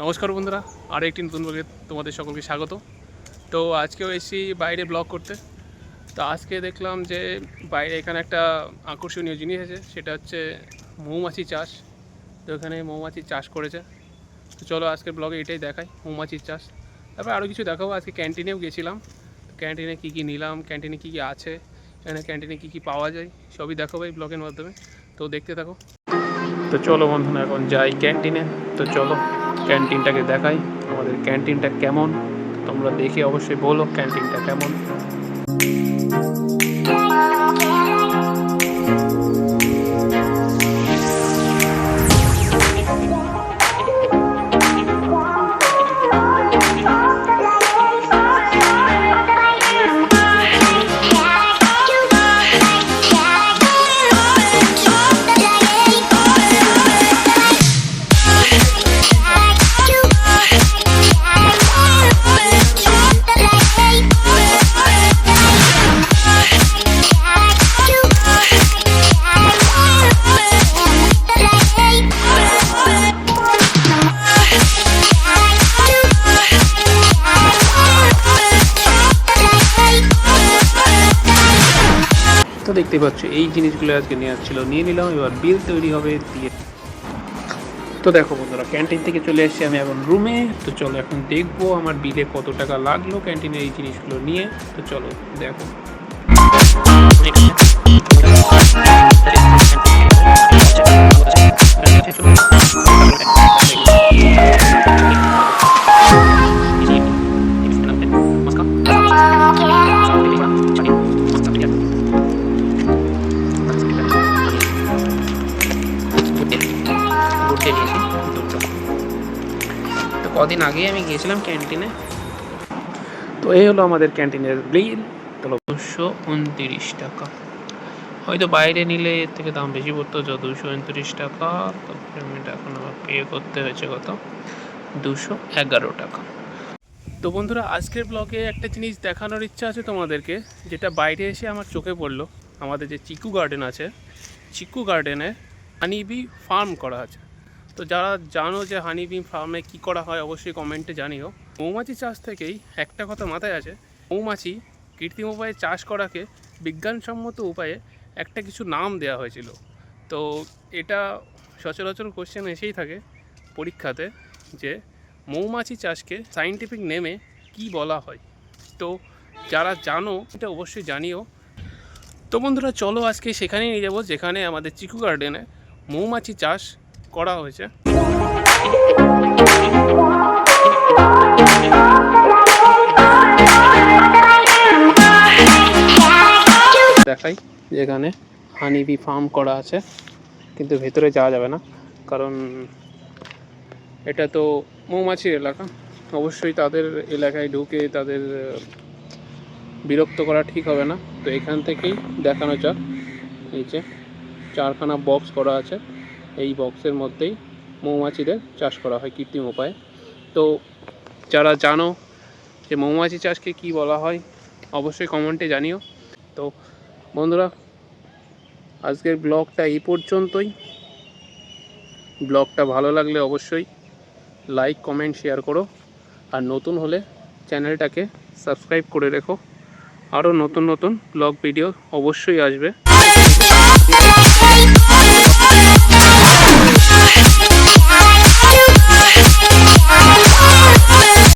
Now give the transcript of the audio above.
নমস্কার বন্ধুরা, আরও একটি নতুন ব্লগে তোমাদের সকলকে স্বাগত। তো আজকেও এসেছি বাইরে ব্লগ করতে। তো আজকে দেখলাম যে বাইরে এখানে একটা আকর্ষণীয় জিনিস আছে, সেটা হচ্ছে মৌমাছি চাষ। তো এখানে মৌমাছি চাষ করেছে। তো চলো আজকের ব্লগে এটাই দেখাই, মৌমাছির চাষ। তারপরে আরও কিছু দেখাবো। আজকে ক্যান্টিনেও গেছিলাম, ক্যান্টিনে কী কী নিলাম, ক্যান্টিনে কী কী আছে, এখানে ক্যান্টিনে কী কী পাওয়া যায় সবই দেখাবো এই ব্লগের মাধ্যমে। তো দেখতে থাকো। তো চলো বন্ধুরা, এখন যাই ক্যান্টিনে। তো চলো ক্যান্টিনটাকে দেখাই, আমাদের ক্যান্টিনটা কেমন। তোমরা দেখে অবশ্যই বলো ক্যান্টিনটা কেমন। তো দেখতে পাচ্ছ এই জিনিসগুলো আজকে নিয়ে আসছিল, নিয়ে নিলাম। এবার বিল তৈরি হবে দিয়ে। তো দেখো বন্ধুরা, ক্যান্টিন থেকে চলে এসেছি আমি এখন রুমে। তো চলো এখন দেখবো আমার বিলে কত টাকা লাগলো ক্যান্টিনে এই জিনিসগুলো নিয়ে। তো চলো দেখো। তো কদিন আগেই আমি গিয়েছিলাম ক্যান্টিনে। তো এই হলো আমাদের ক্যান্টিনের বিল। তো 229 টাকা। হয়তো বাইরে নিলে এর থেকে দাম বেশি পড়তো, 229 টাকা। তো পেমেন্ট এখন আমার পে করতে হয়েছে কত, 211 টাকা। তো বন্ধুরা, আজকের ব্লগে একটা জিনিস দেখানোর ইচ্ছা আছে তোমাদেরকে, যেটা বাইরে এসে আমার চোখে পড়লো। আমাদের যে চিকু গার্ডেন আছে, চিকু গার্ডেনে হানিবি ফার্ম করা আছে। তো যারা জানো যে হানিবি ফার্মে কি করা হয় অবশ্যই কমেন্টে জানিও। মৌমাছি চাষ থেকেই একটা কথা মাথায় আছে, মৌমাছি কৃত্রিম উপায়ে চাষ করাকে বিজ্ঞানসম্মত উপায়ে একটা কিছু নাম দেওয়া হয়েছিল। তো এটা সচরাচর কোশ্চেন এসেই থাকে পরীক্ষাতে, যে মৌমাছি চাষকে সায়েন্টিফিক নেমে কি বলা হয়। তো যারা জানো এটা অবশ্যই জানিও। তো বন্ধুরা, চলো আজকে সেখানেই নিয়ে যাবো যেখানে আমাদের চিকু গার্ডেনে মৌমাছি চাষ করা হয়েছে। দেখাই যেখানে হানিবি ফার্ম করা আছে, কিন্তু ভেতরে যাওয়া যাবে না, কারণ এটা তো মৌমাছির এলাকা। অবশ্যই তাদের এলাকায় ঢুকে তাদের বিরক্ত করা ঠিক হবে না। তো এখান থেকেই দেখানো যাক। এই যে 4খানা বক্স করা আছে, এই বক্সের মধ্যেই মৌমাছিদের চাষ করা হয় কৃত্রিম উপায়ে। তো যারা জানো যে মৌমাছি চাষকে কি বলা হয় অবশ্যই কমেন্টে জানিও। তো বন্ধুরা, আজকের ব্লগটা এই পর্যন্তই। ব্লগটা ভালো লাগলে অবশ্যই লাইক কমেন্ট শেয়ার করো, আর নতুন হলে চ্যানেলটাকে সাবস্ক্রাইব করে রেখো। আরও নতুন নতুন ব্লগ ভিডিও অবশ্যই আসবে।